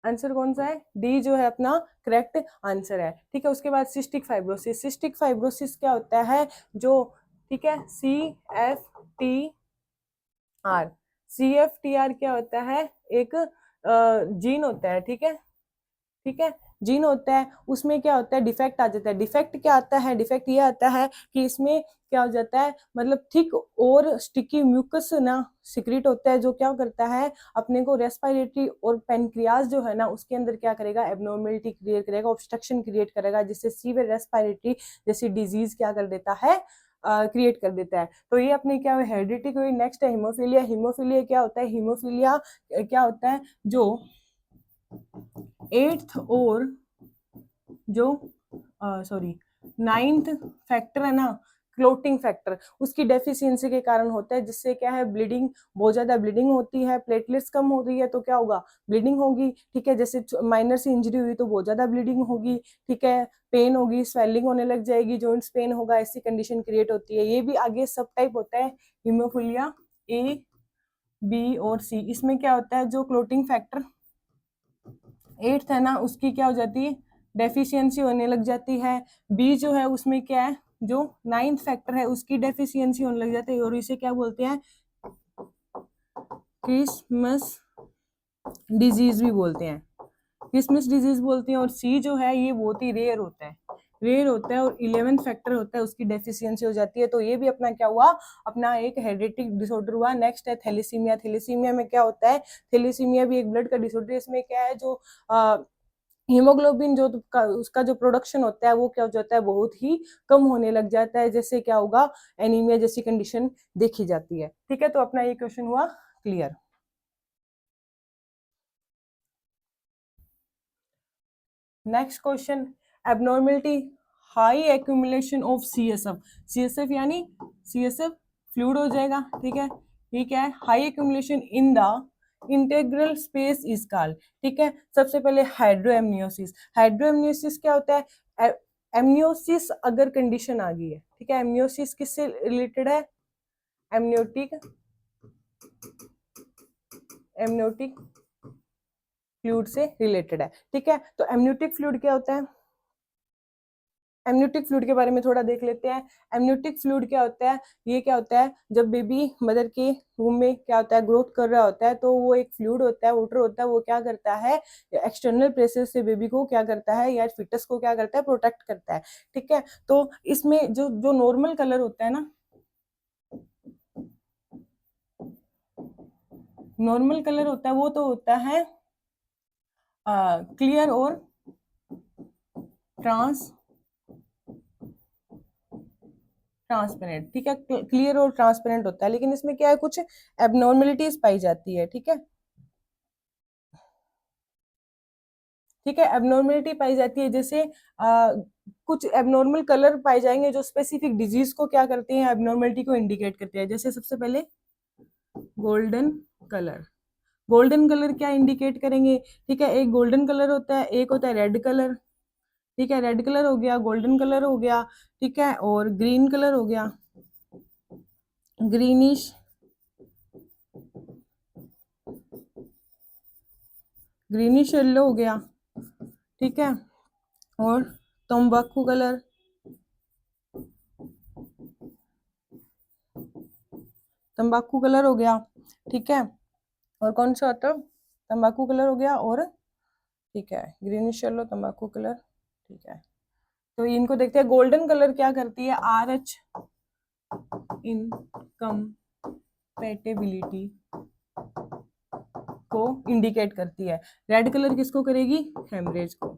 आंसर कौन सा है, डी जो है अपना करेक्ट आंसर है। ठीक है, उसके बाद सिस्टिक फाइब्रोसिस। सिस्टिक फाइब्रोसिस क्या होता है, जो, ठीक है, CFTR, CFTR क्या होता है, एक जीन होता है। ठीक है, ठीक है, जीन होता है, उसमें क्या होता है, डिफेक्ट आ जाता है। डिफेक्ट क्या आता है, डिफेक्ट ये आता है कि इसमें क्या हो जाता है, मतलब थिक और स्टिकी म्यूकस ना सिक्रीट होता है, जो क्या करता है, अपने को रेस्पिरेटरी और पेनक्रियाज जो है ना, उसके अंदर क्या करेगा, एबनॉर्मेलिटी क्रिएट करेगा, ऑब्स्ट्रक्शन क्रिएट करेगा, जिससे सीवियर रेस्पिरेटरी जैसी डिजीज क्या कर देता है, क्रिएट कर देता है। तो ये अपने क्या हेरिडिटी हुई। नेक्स्ट है हीमोफीलिया। हीमोफीलिया क्या होता है, हीमोफीलिया क्या होता है, जो एट्थ और जो सॉरी नाइन्थ फैक्टर है ना, क्लोटिंग फैक्टर, उसकी डेफिशिएंसी के कारण होता है, जिससे क्या है, ब्लीडिंग, बहुत ज्यादा ब्लीडिंग होती है, प्लेटलेट्स कम हो रही है तो क्या होगा, ब्लीडिंग होगी। ठीक है, जैसे माइनर सी इंजरी हुई तो बहुत ज्यादा ब्लीडिंग होगी। ठीक है, पेन होगी, स्वेलिंग होने लग जाएगी, जॉइंट्स पेन होगा, ऐसी कंडीशन क्रिएट होती है। ये भी आगे सब टाइप होता है, हीमोफीलिया A, B और C। इसमें क्या होता है, जो क्लोटिंग फैक्टर एट्थ है ना, उसकी क्या हो जाती है, डेफिशिएंसी होने लग जाती है। बी जो है उसमें क्या है, जो नाइन्थ फैक्टर है उसकी डेफिशिएंसी होने लग जाती है, और इसे क्या बोलते हैं, क्रिसमस डिजीज भी बोलते हैं, क्रिसमस डिजीज बोलते हैं। और सी जो है ये बहुत ही रेयर होता है, रेयर होता है, और 11th फैक्टर होता है, उसकी डेफिशिएंसी हो जाती है। तो ये भी अपना क्या हुआ, अपना एक हेरिडिटिक डिसऑर्डर हुआ। नेक्स्ट है थैलेसीमिया। थैलेसीमिया में क्या होता है, थैलेसीमिया भी एक ब्लड का डिसऑर्डर है। इसमें क्या है, जो हीमोग्लोबिन जो उसका जो प्रोडक्शन होता है वो क्या हो जाता है, बहुत ही कम होने लग जाता है, जैसे क्या होगा, एनीमिया जैसी कंडीशन देखी जाती है। ठीक है, तो अपना ये क्वेश्चन हुआ clear. Next question, abnormality, high accumulation of CSF। CSF यानी CSF फ्लूइड हो जाएगा। ठीक है, ये क्या है, high accumulation in the integral space is called. ठीक है, सबसे पहले हाइड्रोएमनियोसिस। हाइड्रोएमनियोसिस क्या होता है, एमनियोसिस अगर कंडीशन आ गई है, ठीक है, एमनियोसिस किससे रिलेटेड है, एमनियोटिक, एमनियोटिक फ्लूइड से रिलेटेड है। ठीक है, तो एमनियोटिक फ्लूइड क्या होता है, एमनियोटिक फ्लूइड के बारे में थोड़ा देख लेते हैं। एमनियोटिक फ्लूइड क्या होता है, ये क्या होता है, जब बेबी मदर के वूम में क्या होता है, ग्रोथ कर रहा होता है, तो वो एक फ्लूइड होता है, वाटर होता है, वो क्या करता है, एक्सटर्नल प्रेशर से बेबी को क्या करता है, या फिटस को क्या करता है, प्रोटेक्ट करता है। ठीक है, तो इसमें जो जो नॉर्मल कलर होता है ना, नॉर्मल कलर होता है वो तो होता है क्लियर और ट्रांस ट्रांसपेरेंट। ठीक है, क्लियर और ट्रांसपेरेंट होता है, लेकिन इसमें क्या है, कुछ एबनॉर्मलिटीज पाई जाती है। ठीक है, ठीक है, एबनॉर्मलिटी पाई जाती है, जैसे कुछ एबनॉर्मल कलर पाए जाएंगे जो स्पेसिफिक डिजीज को क्या करते हैं, एबनॉर्मलिटी को इंडिकेट करते हैं। जैसे सबसे पहले गोल्डन कलर, गोल्डन कलर क्या इंडिकेट करेंगे, ठीक है, एक गोल्डन कलर होता है, एक होता है रेड कलर। ठीक है, रेड कलर हो गया, गोल्डन कलर हो गया, ठीक है, और ग्रीन कलर हो गया, ग्रीनिश, ग्रीनिश येलो हो गया। ठीक है, और तंबाकू कलर, तंबाकू कलर हो गया। ठीक है, और कौन सा होता है, तंबाकू कलर हो गया, और ठीक है, ग्रीनिश येलो, तंबाकू कलर। ठीक है, तो इनको देखते हैं। गोल्डन कलर क्या करती है, RH इनकम्पेटेबिलिटी को इंडिकेट करती है। रेड कलर किसको करेगी, हेमरेज को,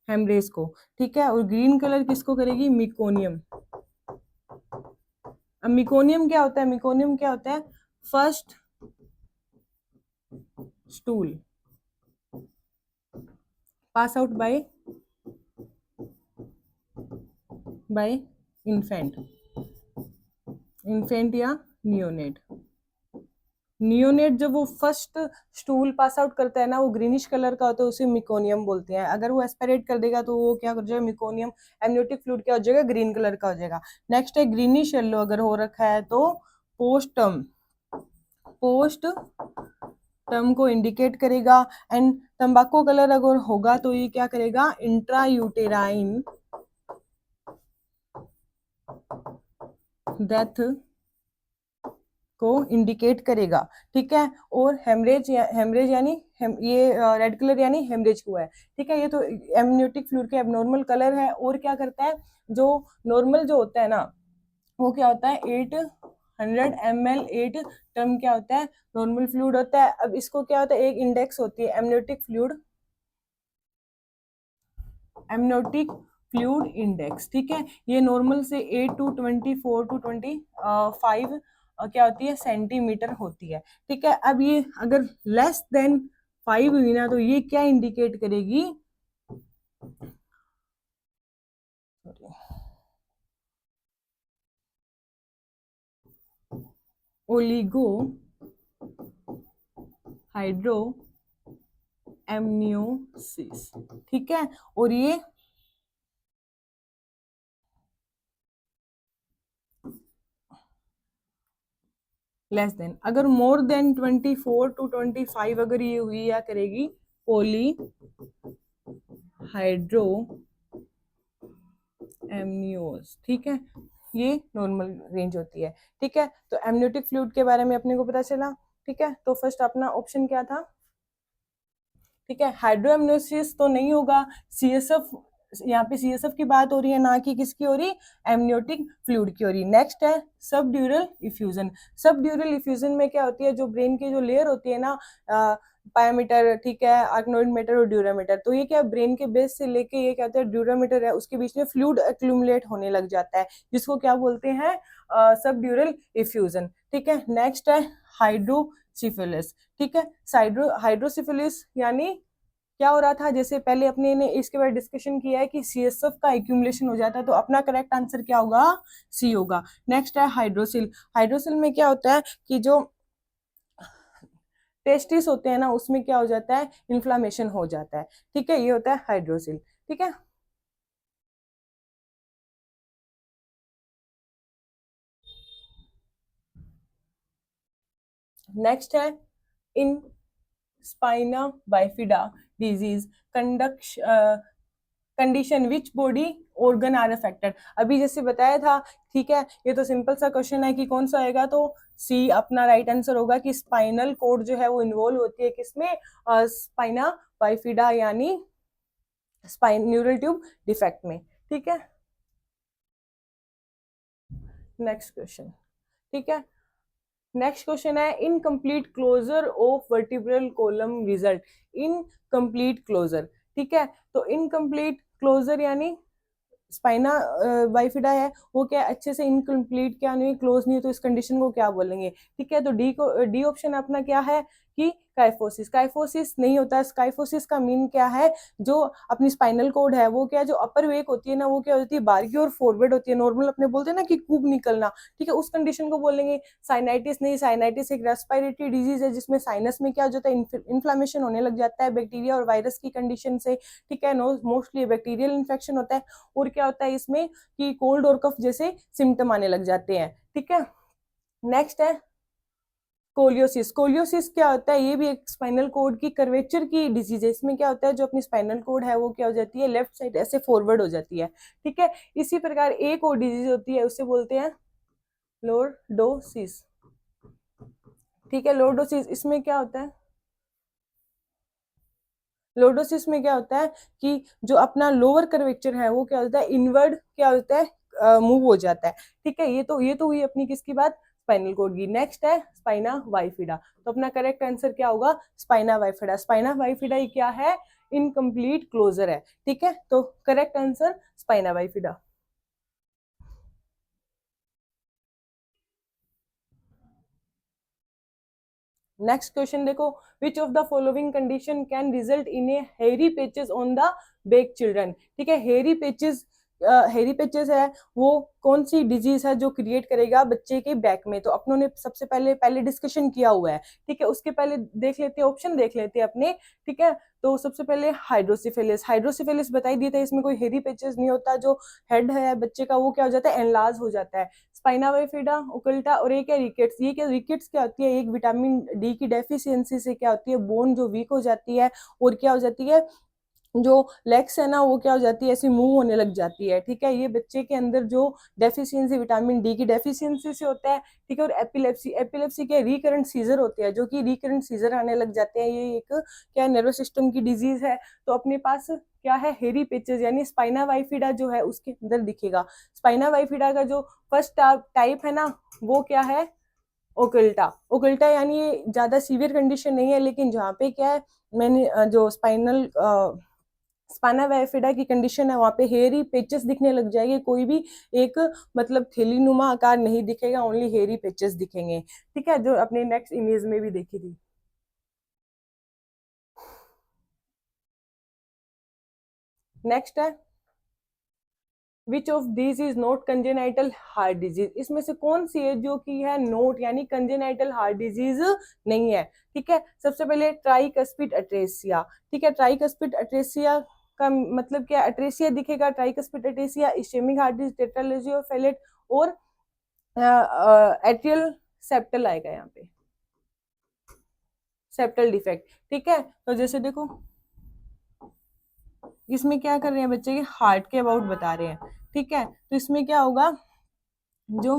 हेमरेज को। ठीक है, और ग्रीन कलर किसको करेगी, मिकोनियम। अब मिकोनियम क्या होता है, मिकोनियम क्या होता है, first stool pass out by infant, infant या नियोनेट। नियोनेट जब वो फर्स्ट स्टूल पास आउट करता है ना, वो ग्रीनिश कलर का होता है, उसे मिकोनियम बोलते हैं। अगर वो एस्पिरेट कर देगा तो वो क्या हो जाएगा, मिकोनियम, एमनियोटिक फ्लूइड क्या हो जाएगा, ग्रीन कलर का हो जाएगा। नेक्स्ट है ग्रीनिश येलो अगर हो रखा है तो पोस्टम, पोस्ट टर्म को इंडिकेट करेगा। एंड तंबाकू कलर अगर होगा तो ये क्या करेगा, इंट्रा यूटेराइन डेथ को इंडिकेट करेगा। ठीक है, और हेमरेज हेमरेज यानी ये रेड कलर यानी हेमरेज को है। ठीक है, ये तो एमनियोटिक फ्लूइड के एबनॉर्मल कलर है। और क्या करता है, जो नॉर्मल जो होता है ना, वो क्या होता है, 800 ml 8 टर्म क्या होता है, नॉर्मल फ्लूइड होता है। अब इसको क्या होता है, एक इंडेक्स होती है amniotic fluid, amniotic fluid index. ठीक है, ये नॉर्मल से 8 to 24 to 25 क्या होती है, सेंटीमीटर होती है। ठीक है, अब ये अगर लेस देन 5 हुई ना, तो ये क्या इंडिकेट करेगी, ओलिगो हाइड्रो एमनियोसिस। ठीक है, और ये लेस देन, अगर मोर देन 24 to 25 अगर ये हुई, या करेगी पोली हाइड्रो एमनियोस। ठीक है, ये नॉर्मल रेंज होती है। ठीक है, तो एमनियोटिक फ्लूइड के बारे में अपने को पता चला। ठीक है, तो फर्स्ट अपना ऑप्शन क्या था, ठीक है, हाइड्रोएमनियोसिस तो नहीं होगा, CSF, यहाँ पे CSF की बात हो रही है, ना कि किसकी हो रही, एमनियोटिक फ्लूइड की हो रही। नेक्स्ट है सब ड्यूरल इफ्यूजन। सब ड्यूरल इफ्यूजन में क्या होती है, जो ब्रेन की जो लेयर होती है ना, पायामीटर, ठीक है, आर्कनोइड और ड्यूरामीटर, तो ये क्या ब्रेन के बेस से लेके ये क्या होता है, ड्यूरामीटर है, उसके बीच में फ्लूइड एक्यूमुलेट होने लग जाता है, जिसको क्या बोलते हैं, सब ड्यूरल इफ्यूजन। ठीक है, नेक्स्ट है हाइड्रोसिफिलिस। ठीक है, हाइड्रोसिफिलिस यानी क्या हो रहा था, जैसे पहले अपने ने इसके बारे डिस्कशन किया है कि CSF का एक्यूमुलेशन हो जाता है, तो अपना करेक्ट आंसर क्या होगा, सी होगा। नेक्स्ट है हाइड्रोसिल। हाइड्रोसिल में क्या होता है कि जो टेस्टिस होते हैं ना, उसमें क्या हो जाता है, इन्फ्लामेशन हो जाता है। ठीक है, ये होता है हाइड्रोसिल। ठीक है, नेक्स्ट है in spina bifida disease, conduction condition which body organ are affected, अभी जैसे बताया था, ठीक है, ये तो सिंपल सा क्वेश्चन है कि कौन सा आएगा, तो सी अपना राइट आंसर होगा कि स्पाइनल कोड जो है वो इन्वॉल्व होती है किसमें, स्पाइना बाइफिडा यानी स्पाइन न्यूरल ट्यूब डिफेक्ट में, ठीक है। नेक्स्ट क्वेश्चन, ठीक है, नेक्स्ट क्वेश्चन है incomplete closure of vertebral column result, incomplete closure, ठीक है, तो इनकम्प्लीट क्लोजर यानी स्पाइना बाइफिडा है वो क्या अच्छे से इनकम्प्लीट, क्या नहीं क्लोज नहीं है, तो इस कंडीशन को क्या बोलेंगे, ठीक है, तो डी ऑप्शन अपना क्या है कि काइफोसिस, काइफोसिस नहीं होता है, काइफोसिस का मीन क्या है, जो अपनी स्पाइनल कोड है वो क्या, जो अपर वेक होती है ना वो क्या होती है बाहर की और फॉरवर्ड होती है, नॉर्मल अपने बोलते हैं ना कि कूब निकलना, ठीक है, उस कंडीशन को बोलेंगे। साइनाइटिस नहीं, साइनाइटिस एक रेस्पिरेटरी डिजीज है जिसमें साइनस में क्या हो जाता है, इन्फ्लामेशन होने लग जाता है बैक्टीरिया और वायरस की कंडीशन से, ठीक है, मोस्टली बैक्टीरियल इन्फेक्शन होता है, और क्या होता है इसमें कि कोल्ड और कफ जैसे सिम्टम आने लग जाते हैं, ठीक है। नेक्स्ट है स्कोलियोसिस, स्कोलियोसिस क्या होता है, ये भी एक स्पाइनल कोड की कर्वेचर की डिजीज है, इसमें क्या होता है जो अपनी स्पाइनल कोड है वो क्या हो जाती है लेफ्ट साइड ऐसे फॉरवर्ड हो जाती है, ठीक है। इसी प्रकार एक और डिजीज होती है उसे बोलते हैं लॉर्डोसिस, ठीक है, लॉर्डोसिस, इसमें क्या होता है, लॉर्डोसिस में क्या होता है कि जो अपना लोअर कर्वेचर है वो क्या होता है इनवर्ड क्या होता है मूव हो जाता है, ठीक है, ये तो हुई अपनी किसकी बात, स्पाइनल कोड की। नेक्स्ट है स्पाइना बाइफिडा, तो अपना करेक्ट आंसर क्या होगा स्पाइना बाइफिडा, स्पाइना बाइफिडा ये क्या है इनकम्प्लीट क्लोजर है, ठीक है, तो correct answer spina bifida. Next question देखो, which of the following condition can result in a hairy patches on the back children, ठीक है, हेरी पैचेस है वो कौन सी डिजीज है जो क्रिएट करेगा बच्चे के बैक में, तो अपनों ने सबसे पहले डिस्कशन किया हुआ है, ठीक है, उसके पहले देख लेते हैं ऑप्शन देख लेते हैं अपने, ठीक है, तो सबसे पहले हाइड्रोसिफेलिस, हाइड्रोसिफेलिस बताई दिया था, इसमें कोई हेरी पैचेस नहीं होता, जो हेड है बच्चे का वो क्या हो जाता है एनलार्ज हो जाता है। स्पाइना बाइफिडा, ओकल्टा और एक है रिकेट्स, ये क्या रिकेट्स क्या होती है, एक विटामिन डी की डेफिशिएंसी से क्या होती है बोन जो वीक हो जाती है, और क्या हो जाती है जो लेग्स है ना वो क्या हो जाती है ऐसी मूव होने लग जाती है, ठीक है, ये बच्चे के अंदर जो डेफिशिएंसी विटामिन डी की डेफिशिएंसी से होता है, ठीक है, और एपिलेप्सी, एपिलेप्सी के रिकरेंट सीजर होते हैं, जो कि रिकरेंट सीजर आने लग जाते हैं, ये एक क्या नर्वस सिस्टम की डिजीज है, तो अपने पास क्या है हेरी पैचेस यानी स्पाइना बाइफिडा जो है उसके अंदर दिखेगा। स्पाइना बाइफिडा का जो फर्स्ट टाइप है ना वो क्या है ओकल्टा, ओकल्टा यानी ये ज्यादा सीवियर कंडीशन नहीं है, लेकिन जहाँ पे क्या है मैंने जो स्पाइना बाइफिडा की कंडीशन है वहां पे हेयरी पेचेस दिखने लग जाएंगे, कोई भी एक मतलब थैली नुमा आकार नहीं दिखेगा, ओनली हेयरी पेचेस दिखेंगे, ठीक है, जो अपने नेक्स्ट इमेज में भी देखी थी। नेक्स्ट है which of this is not congenital heart disease, इसमें से कौन सी है जो कि है नोट यानी कंजेनाइटल हार्ट डिजीज नहीं है, ठीक है, सबसे पहले ट्राइकस्पिड अट्रेसिया, ठीक है, ट्राइकस्पिड अट्रेसिया का मतलब क्या, अट्रेसिया दिखेगा, tricuspid atresia, ischemic heart disease, tetralogy of Fallot और एट्रियल सेप्टल आएगा यहाँ पे, सेप्टल डिफेक्ट, ठीक है, तो जैसे देखो इसमें क्या कर रहे हैं बच्चे के हार्ट के अबाउट बता रहे हैं, ठीक है, तो इसमें क्या होगा जो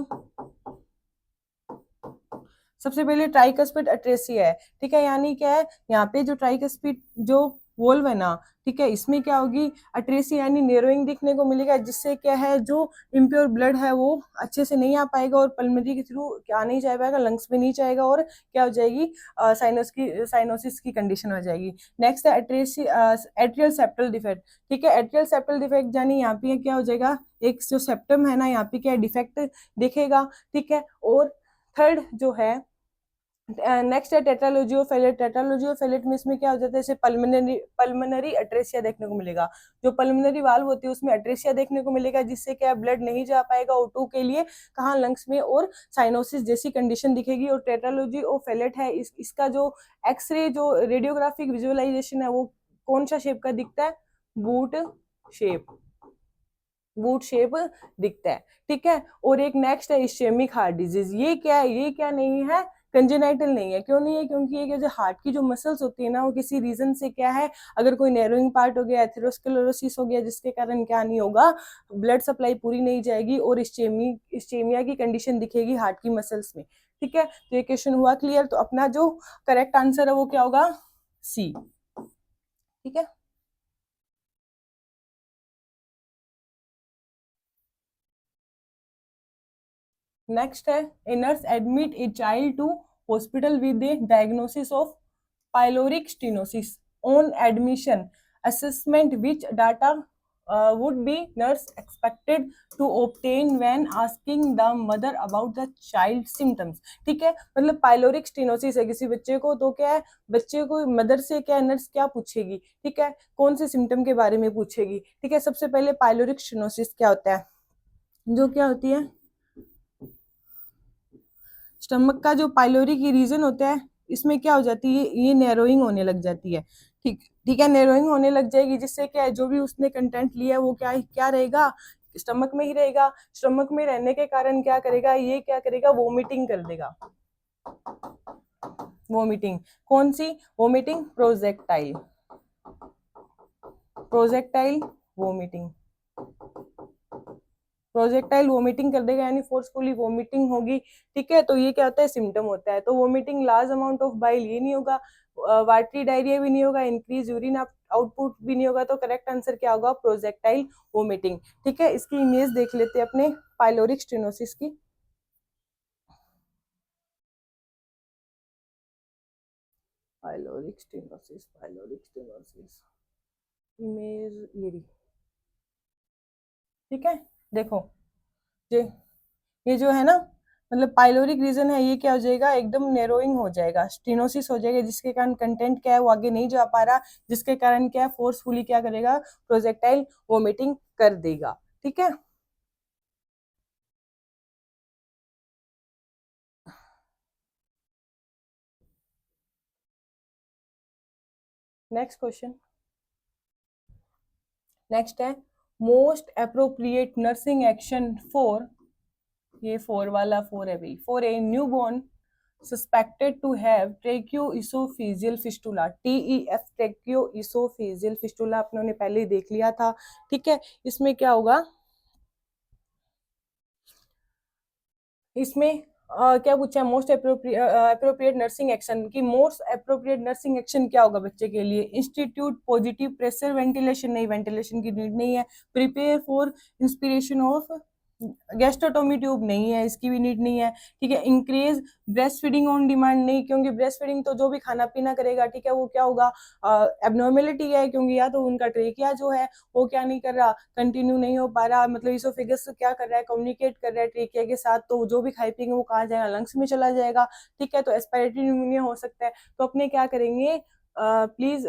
सबसे पहले ट्राइकस्पिड अट्रेसिया है, ठीक है, यानी क्या है यहाँ पे जो ट्राइकस्पिड जो वोल्व है ना, ठीक है, इसमें क्या होगी अट्रेसिया यानी नेरोइंग दिखने को मिलेगा, जिससे क्या है जो इम्प्योर ब्लड है वो अच्छे से नहीं आ पाएगा और पल्मोनरी के थ्रू क्या नहीं जा पाएगा, लंग्स में नहीं जाएगा, और क्या हो जाएगी साइनोसिस की कंडीशन हो जाएगी। नेक्स्ट है एट्रियल सेप्टल डिफेक्ट, ठीक है, एट्रियल सेप्टल डिफेक्ट यानी यहाँ पे क्या हो जाएगा एक जो सेप्टम है ना यहाँ पे क्या डिफेक्ट दिखेगा, ठीक है, और थर्ड जो है नेक्स्ट है tetralogy of Fallot, tetralogy of Fallot में इसमें क्या हो जाता है जैसे पल्मोनरी अट्रेसिया देखने को मिलेगा, जो पल्मोनरी वाल्व होती है उसमें अट्रेसिया देखने को मिलेगा, जिससे क्या ब्लड नहीं जा पाएगा O2 के लिए कहाँ लंग्स में, और साइनोसिस जैसी कंडीशन दिखेगी। और टेट्रालॉजी ऑफ फेलेट है इसका जो एक्सरे जो रेडियोग्राफिक विजुअलाइजेशन है वो कौन सा शेप का दिखता है, बूट शेप, बूट शेप दिखता है, ठीक है, और एक नेक्स्ट है इस्चेमिक हार्ट डिजीज, ये क्या है, ये क्या नहीं है कंजेनाइटल नहीं है। क्यों नहीं है? क्योंकि ये जो हार्ट की जो मसल्स होती है ना, वो किसी रीजन से क्या है, अगर कोई नैरोइंग पार्ट हो गया, एथेरोस्क्लेरोसिस हो गया, जिसके कारण क्या नहीं होगा, ब्लड सप्लाई पूरी नहीं जाएगी और इस्चेमिया की कंडीशन दिखेगी हार्ट की मसल्स में। ठीक है, तो ये क्वेश्चन हुआ क्लियर। तो अपना जो करेक्ट आंसर है वो क्या होगा? सी। ठीक है, नेक्स्ट है, a nurse admit a child to hospital with a diagnosis of pyloric stenosis on admission assessment which data would be nurse expected to obtain when asking the mother about the child symptoms। ठीक है, मतलब पाइलोरिक स्टेनोसिस है किसी बच्चे को, तो क्या है, बच्चे को मदर से क्या नर्स क्या पूछेगी? ठीक है, कौन से सिम्टम के बारे में पूछेगी? ठीक है, सबसे पहले पाइलोरिक स्टेनोसिस क्या होता है, जो क्या होती है, स्टमक का जो पाइलोरी की रीजन होता है, इसमें क्या हो जाती है, ये नैरोइंग होने लग जाती है। ठीक ठीक है, नैरोइंग होने लग जाएगी, जिससे क्या है, जो भी उसने कंटेंट लिया है वो क्या क्या रहेगा, स्टमक में ही रहेगा। स्टमक में रहने के कारण क्या करेगा, ये क्या करेगा, वोमिटिंग कर देगा। वोमिटिंग, कौन सी vomiting? Projectile, projectile vomiting, projectile vomiting कर देगा, यानी फोर्सफुली वोमिटिंग होगी। ठीक है, तो ये क्या होता है, सिम्टम होता है। तो vomiting, large amount of bile, ये नहीं होगा, वाटरी डायरिया भी नहीं होगा, इंक्रीज यूरिन आउटपुट भी नहीं होगा। तो करेक्ट आंसर क्या होगा? Projectile vomiting. ठीक है, इसकी इमेज देख लेते हैं अपने पाइलोरिक स्टेनोसिस की। Pyloric stenosis, pyloric stenosis image ये रही। ठीक है, देखो ये जो है ना, मतलब पाइलोरिक रीजन है, ये क्या हो जाएगा, एकदम नैरोइंग हो जाएगा, स्टेनोसिस हो जाएगा, जिसके कारण कंटेंट क्या है, वो आगे नहीं जा पा रहा, जिसके कारण क्या है, फोर्सफुली क्या करेगा, प्रोजेक्टाइल वोमिटिंग कर देगा। ठीक है, नेक्स्ट क्वेश्चन, नेक्स्ट है, most appropriate nursing action for, ये फोर वाला फोर है भाई, for a new born suspected to have tracheoesophageal fistula, TEF, tracheoesophageal fistula अपनों ने पहले ही देख लिया था। ठीक है, इसमें क्या होगा, इसमें क्या पूछा है, मोस्ट अप्रोप्रिएट नर्सिंग एक्शन की, मोस्ट अप्रोप्रिएट नर्सिंग एक्शन क्या होगा बच्चे के लिए, इंस्टीट्यूट पॉजिटिव प्रेशर वेंटिलेशन, नहीं वेंटिलेशन की नीड नहीं है, prepare for inspiration of gastrotomy tube, नहीं है, इसकी भी नीड नहीं है। ठीक है, increase breast feeding on demand, नहीं, क्योंकि ब्रेस्ट फीडिंग तो जो भी खाना पीना करेगा, ठीक है, वो क्या होगा, एबनॉर्मेलिटी है, क्योंकि या तो उनका ट्रेकिया जो है वो क्या नहीं कर रहा, कंटिन्यू नहीं हो पा रहा, मतलब इसोफेगस क्या कर रहा है, कम्युनिकेट कर रहा है ट्रेकिया के साथ, तो जो भी खाए पिएंगे वो कहाँ जाएगा, लंग्स में चला जाएगा। ठीक है, तो एस्पिरेटरी न्यूमोनिया हो सकता है। तो अपने क्या करेंगे, please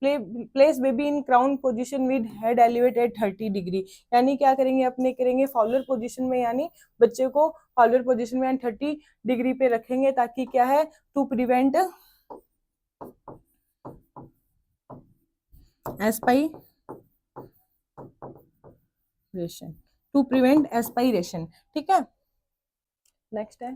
place baby in crown position with head elevated 30 degree, यानी क्या करेंगे, अपने करेंगे फॉलोअर पोजीशन में, यानी बच्चे को फॉलोअर पोजीशन में 30 डिग्री पे रखेंगे, ताकि क्या है, to prevent aspiration, to prevent aspiration. ठीक है, नेक्स्ट है,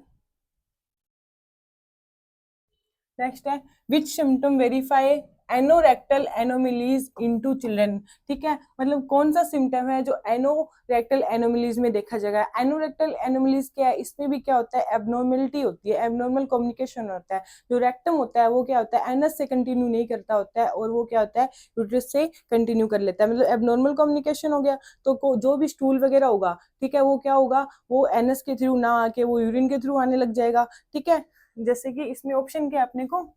नेक्स्ट है, which symptom verify anorectal anomalies into children. ठीक है, मतलब कौन सा सिम्टम है जो एनोरेक्टल एनोमिलीज में देखा जाएगा। एनोरेक्टल एनोमिलीज क्या है, इसमें भी क्या होता है, एबनॉर्मेलिटी होती है, एबनॉर्मल कम्युनिकेशन होता है। जो रेक्टम होता है वो क्या होता है, एनस से कंटिन्यू नहीं करता होता है, और वो क्या होता है, यूट्रस से कंटिन्यू कर लेता है, मतलब एबनॉर्मल कम्युनिकेशन हो गया। तो जो भी स्टूल वगैरह होगा, ठीक है, वो क्या होगा, वो एनस के थ्रू ना आके वो यूरिन के थ्रू आने लग जाएगा। ठीक है, जैसे कि इसमें ऑप्शन क्या अपने को,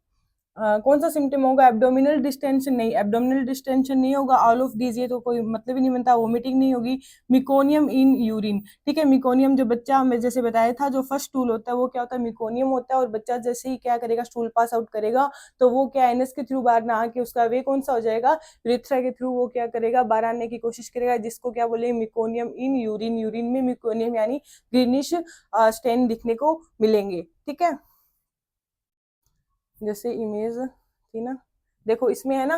कौन सा सिम्टम होगा, एब्डोमिनल डिस्टेंशन, नहीं, एब्डोमिनल डिस्टेंशन नहीं होगा, ऑल ऑफ दीज, ये तो कोई मतलब ही नहीं बनता, वोमिटिंग नहीं होगी, मिकोनियम इन यूरिन। ठीक है, मिकोनियम, जो बच्चा हमें जैसे बताया था, जो फर्स्ट स्टूल होता है वो क्या होता है, मिकोनियम होता है, और बच्चा जैसे ही क्या करेगा, स्टूल पास आउट करेगा, तो वो क्या एनएस के थ्रू बाहर ना आके उसका वे कौन सा हो जाएगा, यूरेथ्रा के थ्रू वो क्या करेगा, बाहर आने की कोशिश करेगा, जिसको क्या बोले, मिकोनियम इन यूरिन। यूरिन में मिकोनियम यानी ग्रीनिश स्टेन दिखने को मिलेंगे। ठीक है, जैसे इमेज थी ना, देखो इसमें है ना,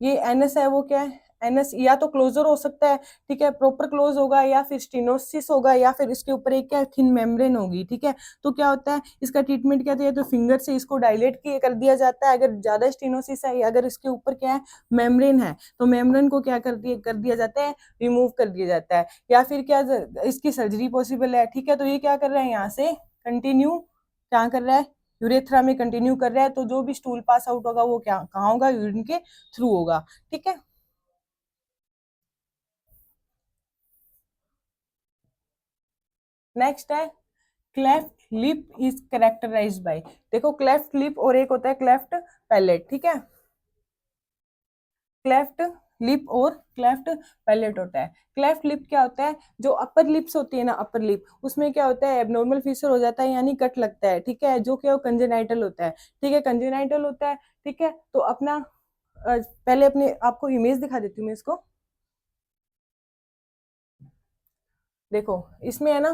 ये एनएस है, वो क्या है, एनस या तो क्लोजर हो सकता है, ठीक है, प्रॉपर क्लोज होगा, या फिर स्टेनोसिस होगा, या फिर इसके ऊपर एक क्या थिन मेम्ब्रेन होगी, ठीक है। तो क्या होता है इसका ट्रीटमेंट क्या है, तो फिंगर से इसको डायलेट कर दिया जाता है। अगर ज्यादा स्टेनोसिस है, अगर इसके ऊपर क्या है मेम्ब्रेन है, तो मेम्ब्रेन को क्या कर दिया जाता है, रिमूव कर दिया जाता है, या फिर क्या इसकी सर्जरी पॉसिबल है, ठीक है। तो ये क्या कर रहा है, यहाँ से कंटिन्यू क्या कर रहा है, यूरेथ्रा में कंटिन्यू कर रहा है, तो जो भी स्टूल पास आउट होगा वो क्या कहाँ होगा, यूरिन के थ्रू होगा, ठीक है। नेक्स्ट है cleft lip is characterized by, देखो क्लेफ्ट लिप और एक होता है क्लेफ्ट पैलेट, ठीक है। क्लेफ्ट लिप और क्लेफ्ट पैलेट होता है। क्लेफ्ट लिप क्या होता है, जो अपर लिप्स होती है ना, अपर लिप, उसमें क्या होता है एबनॉर्मल फीचर हो जाता है, यानी कट लगता है, ठीक है, जो क्या कंजेनाइटल होता है, ठीक है, कंजेनाइटल होता है, ठीक है। तो अपना पहले अपने आपको इमेज दिखा देती हूँ मैं इसको, देखो इसमें है ना,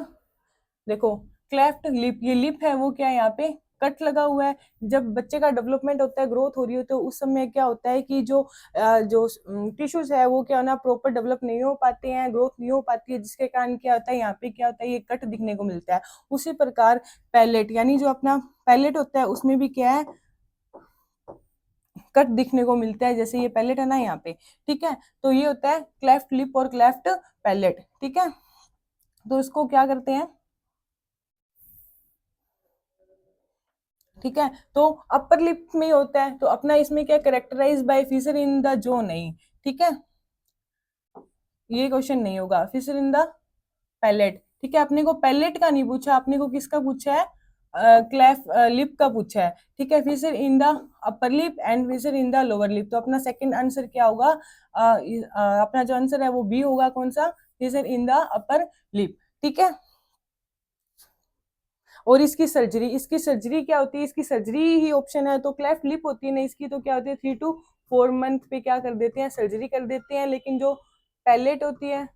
देखो क्लेफ्ट लिप, ये लिप है वो क्या है, यहाँ पे कट लगा हुआ है। जब बच्चे का डेवलपमेंट होता है, ग्रोथ हो रही है, तो उस समय क्या होता है कि जो टिश्यूज है वो क्या ना प्रॉपर डेवलप नहीं हो पाते हैं, ग्रोथ नहीं हो पाती है, जिसके कारण क्या होता है यहाँ पे क्या होता है, ये कट दिखने को मिलता है। उसी प्रकार पैलेट, यानी जो अपना पैलेट होता है उसमें भी क्या है, कट दिखने को मिलता है, जैसे ये पैलेट है ना यहाँ पे, ठीक है। तो ये होता है क्लेफ्ट लिप और क्लेफ्ट पैलेट, ठीक है। तो इसको क्या करते हैं, ठीक है। तो अपर लिप में होता है, तो अपना इसमें क्या characterize by fissure in the जो नहीं, ठीक है, ये क्वेश्चन नहीं होगा, फिशर इन द पैलेट, ठीक है। अपने को पैलेट का नहीं पूछा, अपने को किसका पूछा है, क्लेफ लिप का पूछा है, ठीक है, fissure in the upper lip and fissure in the lower lip. तो अपना सेकंड आंसर क्या होगा, अपना जो आंसर है वो बी होगा, कौन सा, fissure in the upper lip, ठीक है। और इसकी सर्जरी क्या होती है, इसकी सर्जरी ही ऑप्शन है तो क्लेफ्ट लिप होती है ना इसकी, तो क्या होती है 3 to 4 मंथ पे क्या कर देते हैं, सर्जरी कर देते हैं। लेकिन जो पैलेट होती है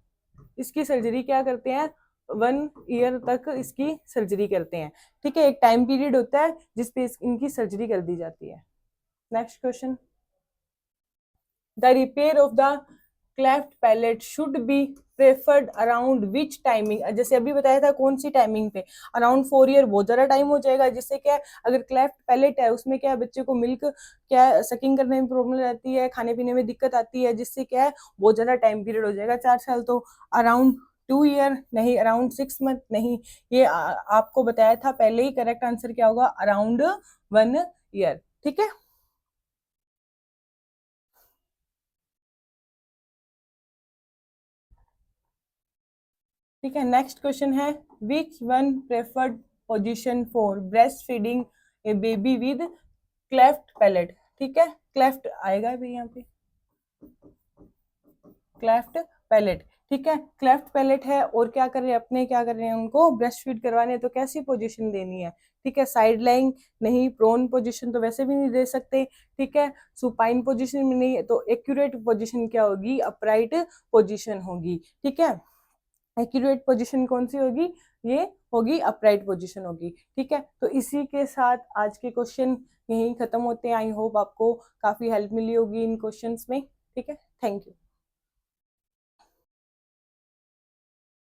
इसकी सर्जरी क्या करते हैं, 1 ईयर तक इसकी सर्जरी करते हैं, ठीक है। एक टाइम पीरियड होता है जिसपे इनकी सर्जरी कर दी जाती है। Next question, the repair of the cleft palate should be preferred around which timing, जैसे अभी बताया था कौन सी टाइमिंग पे, अराउंड 4 ईयर बहुत ज्यादा टाइम हो जाएगा, जिससे क्या है अगर क्लेफ्ट पैलेट है उसमें क्या है बच्चे को मिल्क क्या सकिंग करने में प्रॉब्लम रहती है, खाने पीने में दिक्कत आती है, जिससे क्या है बहुत ज्यादा टाइम पीरियड हो जाएगा 4 साल। तो अराउंड 2 ईयर नहीं, अराउंड 6 मंथ नहीं, ये आपको बताया था पहले ही, करेक्ट आंसर क्या होगा, अराउंड 1 ईयर, ठीक है। ठीक है, नेक्स्ट क्वेश्चन है which one preferred position for breast feeding A baby with cleft palate, ठीक है, क्लेफ्ट आएगा भी यहाँ पे, क्लेफ्ट पैलेट, ठीक है, क्लेफ्ट पैलेट है, और क्या कर रहे हैं अपने, क्या कर रहे हैं उनको ब्रेस्ट फीड करवाने, तो कैसी पोजीशन देनी है, ठीक है, साइड लाइन नहीं, प्रोन पोजीशन तो वैसे भी नहीं दे सकते, ठीक है, सुपाइन पोजीशन में नहीं, तो एक्यूरेट पोजीशन क्या होगी, अपराइट पोजीशन होगी, ठीक है। एक्यूरेट पोजीशन कौन सी होगी, ये होगी अपराइट पोजीशन होगी, ठीक है। तो इसी के साथ आज के क्वेश्चन यहीं खत्म होते हैं। आई होप आपको काफी हेल्प मिली होगी इन क्वेश्चंस में, ठीक है, थैंक यू।